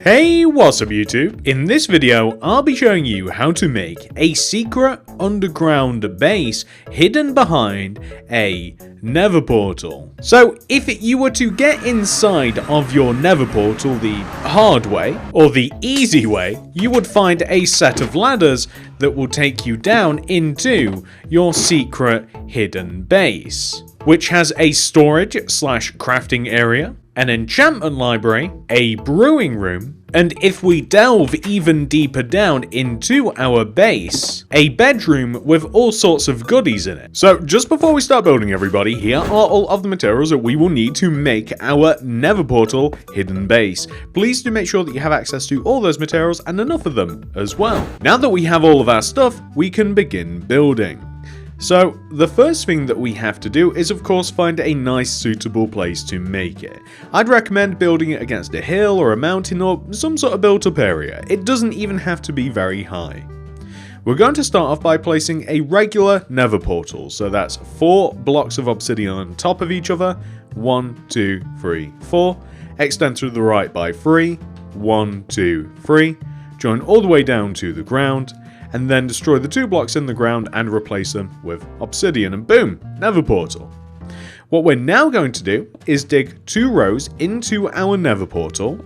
Hey, what's up YouTube? In this video, I'll be showing you how to make a secret underground base hidden behind a Nether portal. So, if you were to get inside of your Nether portal the hard way, or the easy way, you would find a set of ladders that will take you down into your secret hidden base, which has a storage / crafting area, an enchantment library, a brewing room, and if we delve even deeper down into our base, a bedroom with all sorts of goodies in it. So just before we start building, everybody, here are all of the materials that we will need to make our Nether portal hidden base. Please do make sure that you have access to all those materials and enough of them as well. Now that we have all of our stuff, we can begin building. So, the first thing that we have to do is of course find a nice suitable place to make it. I'd recommend building it against a hill or a mountain or some sort of built up area. It doesn't even have to be very high. We're going to start off by placing a regular Nether portal, so that's 4 blocks of obsidian on top of each other, 1, 2, 3, 4, extend to the right by 3, 1, 2, 3, join all the way down to the ground, and then destroy the 2 blocks in the ground and replace them with obsidian, and boom, Nether portal. What we're now going to do is dig 2 rows into our Nether portal,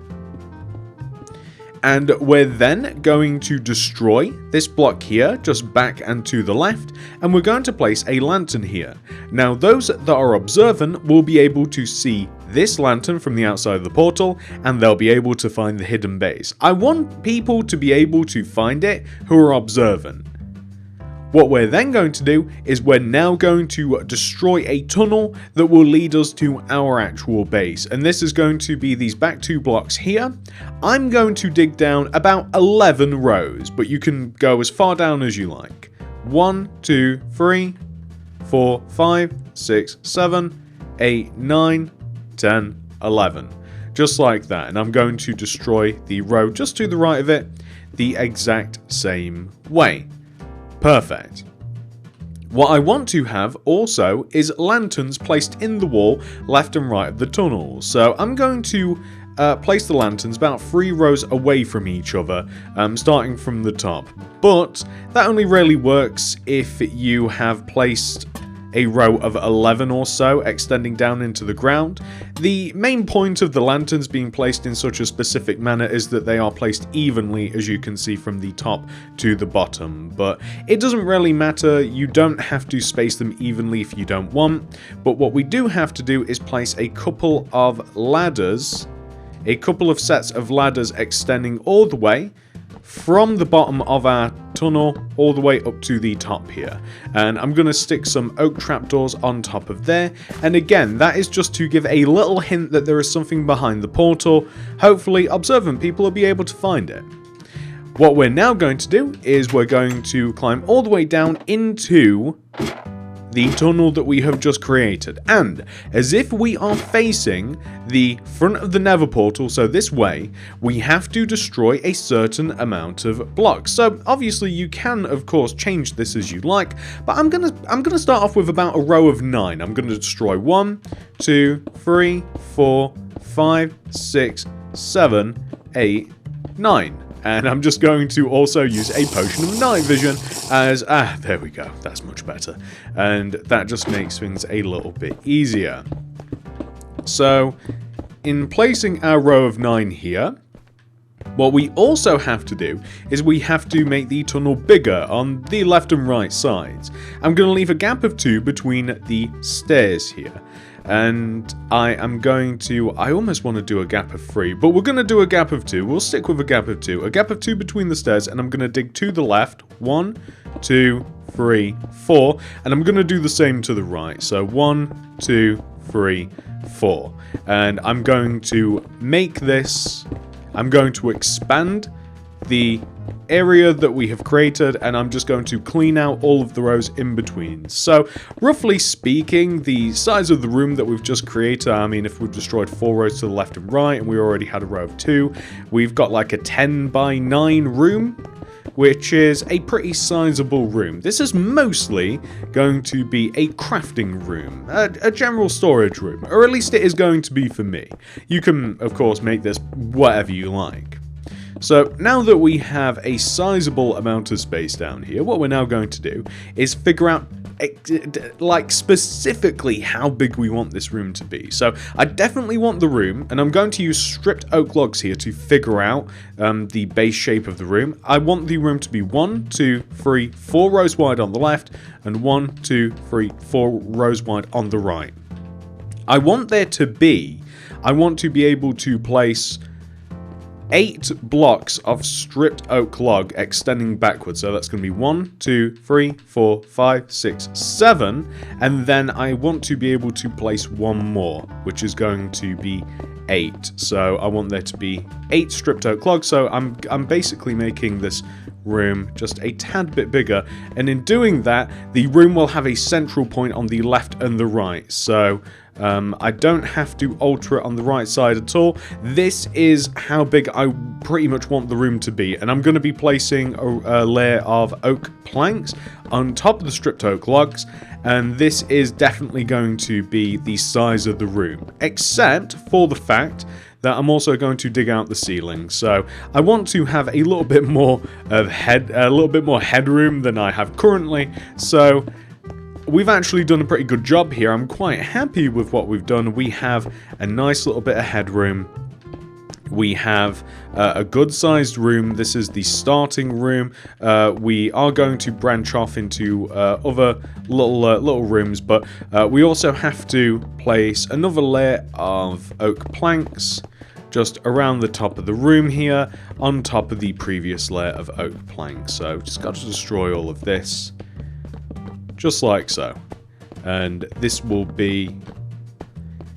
and we're then going to destroy this block here, just back and to the left, and we're going to place a lantern here. Now those that are observant will be able to see this lantern from the outside of the portal, and they'll be able to find the hidden base. I want people to be able to find it who are observant. What we're then going to do is we're now going to destroy a tunnel that will lead us to our actual base, and this is going to be these back 2 blocks here. I'm going to dig down about 11 rows, but you can go as far down as you like. 1, 2, 3, 4, 5, 6, 7, 8, 9, 10, 11. Just like that, and I'm going to destroy the row just to the right of it the exact same way. Perfect. What I want to have also is lanterns placed in the wall left and right of the tunnel. So I'm going to place the lanterns about 3 rows away from each other, starting from the top. But that only really works if you have placed a row of 11 or so extending down into the ground. The main point of the lanterns being placed in such a specific manner is that they are placed evenly, as you can see, from the top to the bottom, but it doesn't really matter. You don't have to space them evenly if you don't want, but what we do have to do is place a couple of ladders, a couple of sets of ladders extending all the way from the bottom of our tunnel all the way up to the top here, and I'm going to stick some oak trapdoors on top of there, and again that is just to give a little hint that there is something behind the portal. Hopefully observant people will be able to find it. What we're now going to do is we're going to climb all the way down into the tunnel that we have just created, and as if we are facing the front of the Nether portal, so this way, we have to destroy a certain amount of blocks. So obviously you can of course change this as you like, but I'm gonna start off with about a row of 9. I'm gonna destroy 1, 2, 3, 4, 5, 6, 7, 8, 9. And I'm just going to also use a potion of night vision as, there we go, that's much better. And that just makes things a little bit easier. So, in placing our row of 9 here, what we also have to do is we have to make the tunnel bigger on the left and right sides. I'm going to leave a gap of 2 between the stairs here. And I almost want to do a gap of 3, but we're going to do a gap of 2. We'll stick with a gap of 2. A gap of 2 between the stairs, and I'm going to dig to the left. 1, 2, 3, 4. And I'm going to do the same to the right. So 1, 2, 3, 4. And I'm going to make this, I'm going to expand the area that we have created, and I'm just going to clean out all of the rows in between. So roughly speaking, the size of the room that we've just created, I mean, if we've destroyed 4 rows to the left and right and we already had a row of 2, we've got like a 10 by 9 room, which is a pretty sizable room. This is mostly going to be a crafting room, a general storage room, or at least it is going to be for me. You can of course make this whatever you like. So now that we have a sizable amount of space down here, what we're now going to do is figure out like specifically how big we want this room to be. So I definitely want the room, and I'm going to use stripped oak logs here to figure out the base shape of the room. I want the room to be 1, 2, 3, 4 rows wide on the left, and 1, 2, 3, 4 rows wide on the right. I want to be able to place 8 blocks of stripped oak log extending backwards. So that's going to be 1, 2, 3, 4, 5, 6, 7. And then I want to be able to place one more, which is going to be 8. So I want there to be 8 stripped oak logs. So I'm basically making this room just a tad bit bigger. And in doing that, the room will have a central point on the left and the right. So I don't have to alter it on the right side at all. This is how big I pretty much want the room to be, and I'm going to be placing a layer of oak planks on top of the stripped oak logs, and this is definitely going to be the size of the room, except for the fact that I'm also going to dig out the ceiling. So I want to have a little bit more of headroom than I have currently. So we've actually done a pretty good job here. I'm quite happy with what we've done. We have a nice little bit of headroom. We have a good sized room. This is the starting room. We are going to branch off into other little rooms, but we also have to place another layer of oak planks just around the top of the room here, on top of the previous layer of oak planks. So just got to destroy all of this. Just like so. And this will be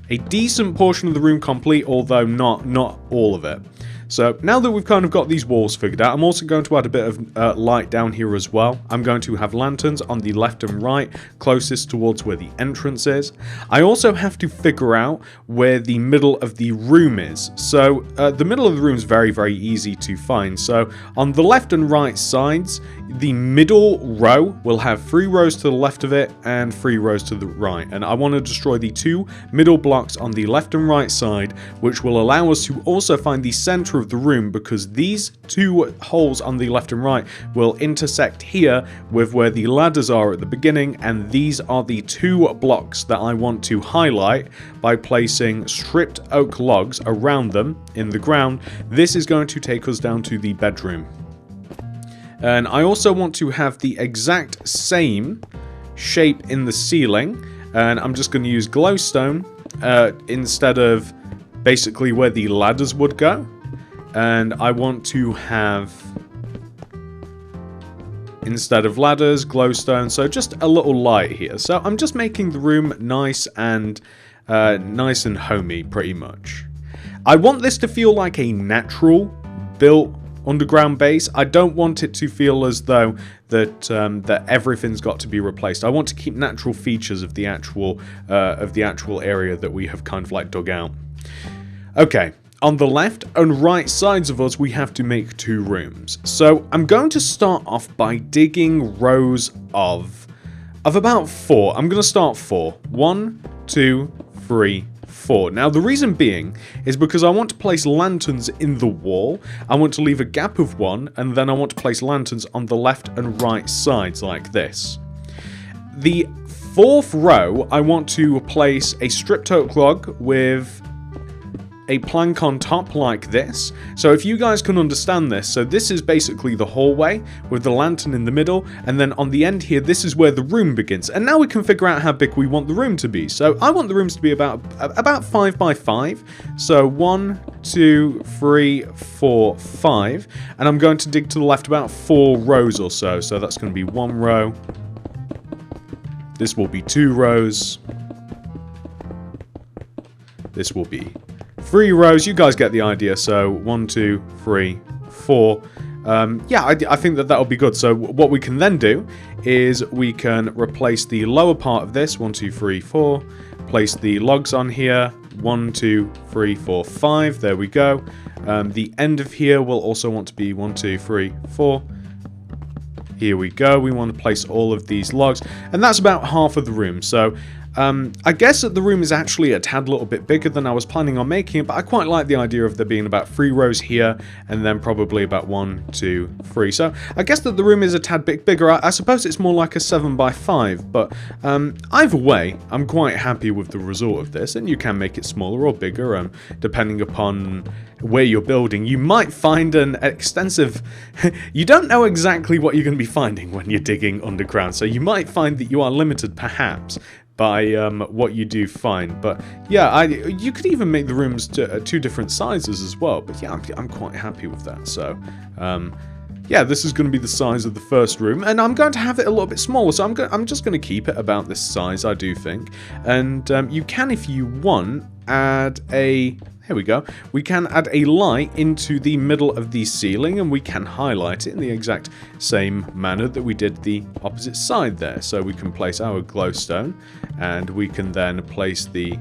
a decent portion of the room complete, although not all of it. So now that we've kind of got these walls figured out, I'm also going to add a bit of light down here as well. I'm going to have lanterns on the left and right, closest towards where the entrance is. I also have to figure out where the middle of the room is. So the middle of the room is very, very easy to find. So on the left and right sides, the middle row will have 3 rows to the left of it and 3 rows to the right. And I want to destroy the 2 middle blocks on the left and right side, which will allow us to also find the center of the room, because these 2 holes on the left and right will intersect here with where the ladders are at the beginning, and these are the 2 blocks that I want to highlight by placing stripped oak logs around them in the ground. This is going to take us down to the bedroom. And I also want to have the exact same shape in the ceiling, and I'm just going to use glowstone instead of basically where the ladders would go. And I want to have, instead of ladders, glowstone, so just a little light here. So I'm just making the room nice and homey, pretty much. I want this to feel like a natural built underground base. I don't want it to feel as though that everything's got to be replaced. I want to keep natural features of the actual area that we have kind of like dug out. Okay. On the left and right sides of us, we have to make 2 rooms. So I'm going to start off by digging rows of about 4. I'm going to start 4. 1, 2, 3, 4. Now the reason being is because I want to place lanterns in the wall. I want to leave a gap of 1, and then I want to place lanterns on the left and right sides like this. The 4th row, I want to place a stripped oak log with a plank on top like this. So if you guys can understand this, so this is basically the hallway with the lantern in the middle, and then on the end here, this is where the room begins. And now we can figure out how big we want the room to be. So I want the rooms to be about 5 by 5. So 1, 2, 3, 4, 5. And I'm going to dig to the left about 4 rows or so. So that's going to be 1 row. This will be 2 rows. This will be 3 rows. You guys get the idea. So 1, 2, 3, 4. Yeah, I think that'll be good. So what we can then do is we can replace the lower part of this. 1, 2, 3, 4. Place the logs on here. 1, 2, 3, 4, 5. There we go. The end of here will also want to be 1, 2, 3, 4. Here we go. We want to place all of these logs, and that's about half of the room. So I guess that the room is actually a tad little bit bigger than I was planning on making it, but I quite like the idea of there being about 3 rows here, and then probably about 1, 2, 3. So I guess that the room is a tad bit bigger. I suppose it's more like a 7x5, but either way, I'm quite happy with the result of this, and you can make it smaller or bigger, depending upon where you're building. You might find an extensive... you don't know exactly what you're going to be finding when you're digging underground, so you might find that you are limited, perhaps, by what you do find. But yeah, you could even make the rooms to 2 different sizes as well, but yeah, I'm quite happy with that. So yeah, this is going to be the size of the first room, and I'm going to have it a little bit smaller, so I'm just going to keep it about this size, I do think. And you can, if you want, add a... Here we go. We can add a light into the middle of the ceiling, and we can highlight it in the exact same manner that we did the opposite side there. So we can place our glowstone, and we can then place the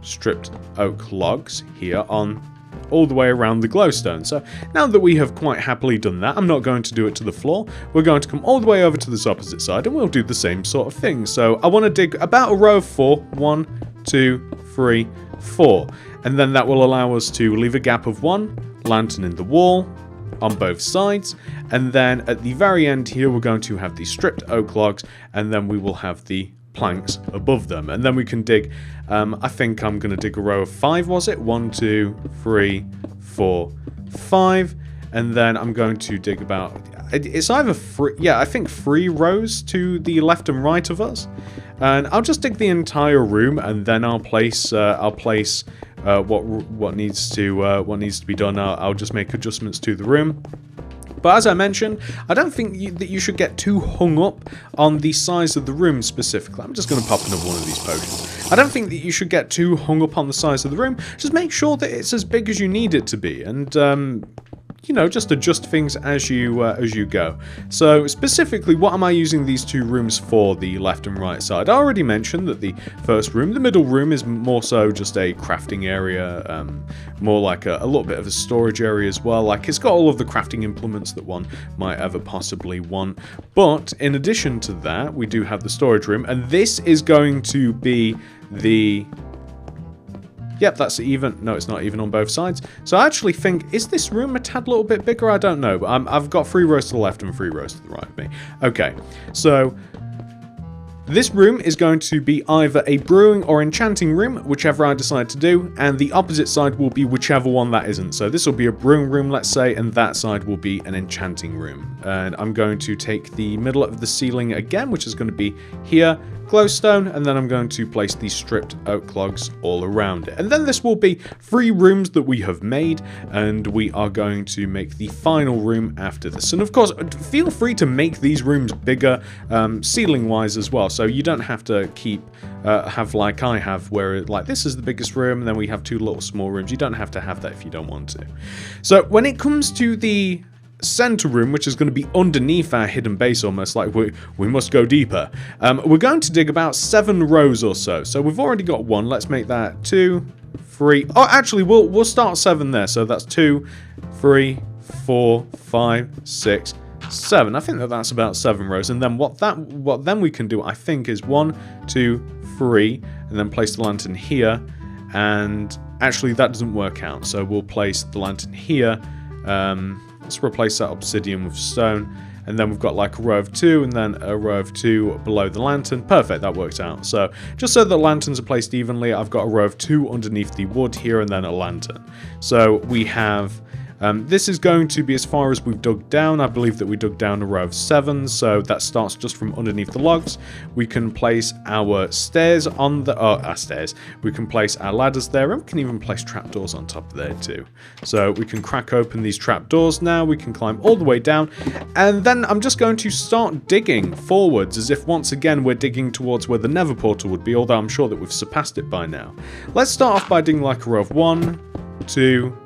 stripped oak logs here on all the way around the glowstone. So now that we have quite happily done that, I'm not going to do it to the floor. We're going to come all the way over to this opposite side, and we'll do the same sort of thing. So I want to dig about a row of 4. 1, 2, 3, 4. And then that will allow us to leave a gap of 1 lantern in the wall on both sides. And then at the very end here, we're going to have the stripped oak logs, and then we will have the planks above them. And then we can dig, I think I'm going to dig a row of 5, was it? 1, 2, 3, 4, 5. And then I'm going to dig about... It's either 3... Yeah, I think 3 rows to the left and right of us. And I'll just dig the entire room, and then I'll place what needs to be done. I'll just make adjustments to the room. But as I mentioned, I don't think that you should get too hung up on the size of the room specifically. I'm just going to pop another one of these potions. I don't think that you should get too hung up on the size of the room. Just make sure that it's as big as you need it to be, and you know, just adjust things as you go. So specifically, what am I using these 2 rooms for, the left and right side? I already mentioned that the first room, the middle room, is more so just a crafting area, more like a little bit of a storage area as well. Like, it's got all of the crafting implements that one might ever possibly want. But in addition to that, we do have the storage room, and this is going to be the... Yep, that's even. No, it's not even on both sides. So I actually think, is this room a tad little bit bigger? I don't know, but I've got 3 rows to the left and 3 rows to the right of me. Okay, so this room is going to be either a brewing or enchanting room, whichever I decide to do, and the opposite side will be whichever one that isn't. So this will be a brewing room, let's say, and that side will be an enchanting room. And I'm going to take the middle of the ceiling again, which is going to be here, glowstone, and then I'm going to place these stripped oak logs all around it. And then this will be 3 rooms that we have made, and we are going to make the final room after this. And of course, feel free to make these rooms bigger, ceiling-wise as well, so you don't have to have like I have, where like this is the biggest room, and then we have 2 little small rooms. You don't have to have that if you don't want to. So when it comes to the center room, which is going to be underneath our hidden base, almost like we must go deeper, we're going to dig about 7 rows or so. So we've already got 1. Let's make that 2, 3. Oh, actually, we'll start 7 there. So that's 2, 3, 4, 5, 6, 7. I think that's about 7 rows. And then what then we can do, I think, is 1, 2, 3, and then place the lantern here. And actually, that doesn't work out. So we'll place the lantern here. Let's replace that obsidian with stone, and then we've got like a row of 2 and then a row of 2 below the lantern. Perfect, that works out. So just so the lanterns are placed evenly, I've got a row of 2 underneath the wood here and then a lantern. So we have... this is going to be as far as we've dug down. I believe that we dug down a row of 7, so that starts just from underneath the logs. We can place our stairs on the... our stairs. We can place our ladders there, and we can even place trapdoors on top of there too. So we can crack open these trapdoors now. We can climb all the way down, and then I'm just going to start digging forwards, as if once again we're digging towards where the Nether portal would be, although I'm sure that we've surpassed it by now. Let's start off by digging like a row of 1, 2,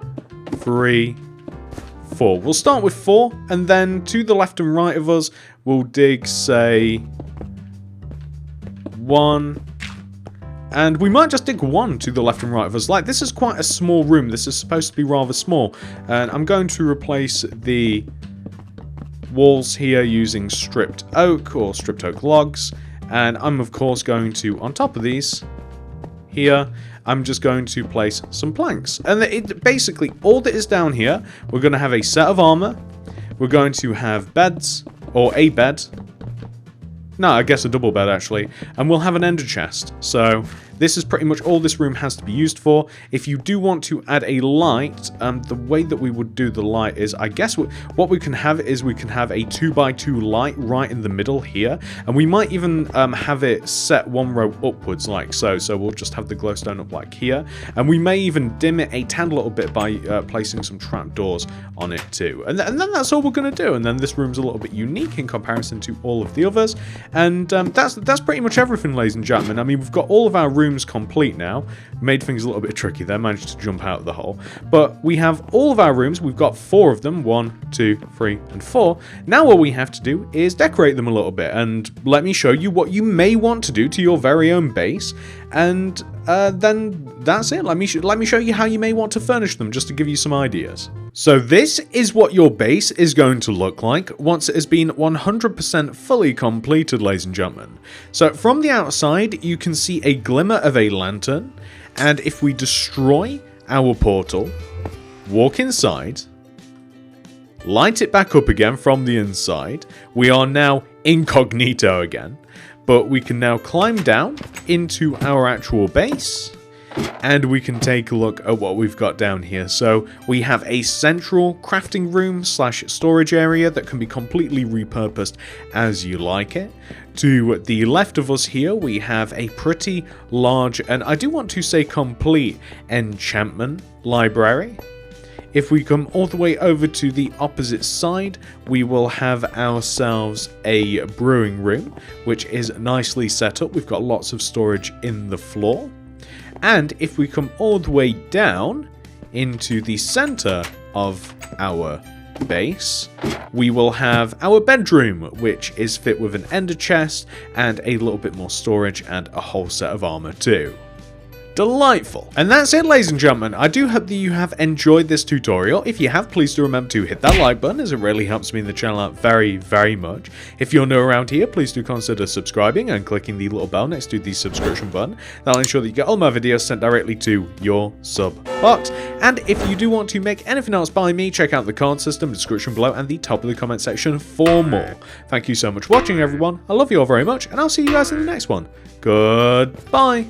3, 4. We'll start with 4, and then to the left and right of us, we'll dig, say, 1, and we might just dig 1 to the left and right of us. Like, this is quite a small room. This is supposed to be rather small, and I'm going to replace the walls here using stripped oak or stripped oak logs, And I'm of course going to, on top of these, here, I'm just going to place some planks. And basically, all that is down here, we're going to have a set of armor. We're going to have beds, or a bed. No, I guess a double bed, actually. And we'll have an ender chest. So this is pretty much all this room has to be used for. If you do want to add a light, the way that we would do the light is, I guess what we can have is we can have a 2x2 light right in the middle here. And we might even have it set one row upwards like so. So we'll just have the glowstone up like here. And we may even dim it a tad little bit by placing some trapdoors on it too. And then that's all we're going to do. And then this room's a little bit unique in comparison to all of the others. And that's pretty much everything, ladies and gentlemen. I mean, we've got all of our rooms complete now. Made things a little bit tricky there, managed to jump out of the hole. But we have all of our rooms. We've got 4 of them. 1, 2, 3, and 4. Now what we have to do is decorate them a little bit. And let me show you what you may want to do to your very own base. And then that's it. Let me show you how you may want to furnish them, just to give you some ideas. So this is what your base is going to look like once it has been 100% fully completed, ladies and gentlemen. So from the outside, you can see a glimmer of a lantern, and if we destroy our portal, walk inside, light it back up again from the inside, we are now incognito again, but we can now climb down into our actual base. And we can take a look at what we've got down here. So we have a central crafting room / storage area that can be completely repurposed as you like it. To the left of us here, we have a pretty large, and I do want to say complete, enchantment library. If we come all the way over to the opposite side, we will have ourselves a brewing room, which is nicely set up. We've got lots of storage in the floor. And if we come all the way down into the center of our base, we will have our bedroom, which is fit with an ender chest and a little bit more storage and a whole set of armor too. Delightful. And that's it, ladies and gentlemen. I do hope that you have enjoyed this tutorial. If you have, please do remember to hit that like button, as it really helps me in the channel out very, very much. If you're new around here, please do consider subscribing and clicking the little bell next to the subscription button. That'll ensure that you get all my videos sent directly to your sub box. And if you do want to make anything else by me, check out the card system, description below, and the top of the comment section for more. Thank you so much for watching, everyone. I love you all very much, and I'll see you guys in the next one. Goodbye.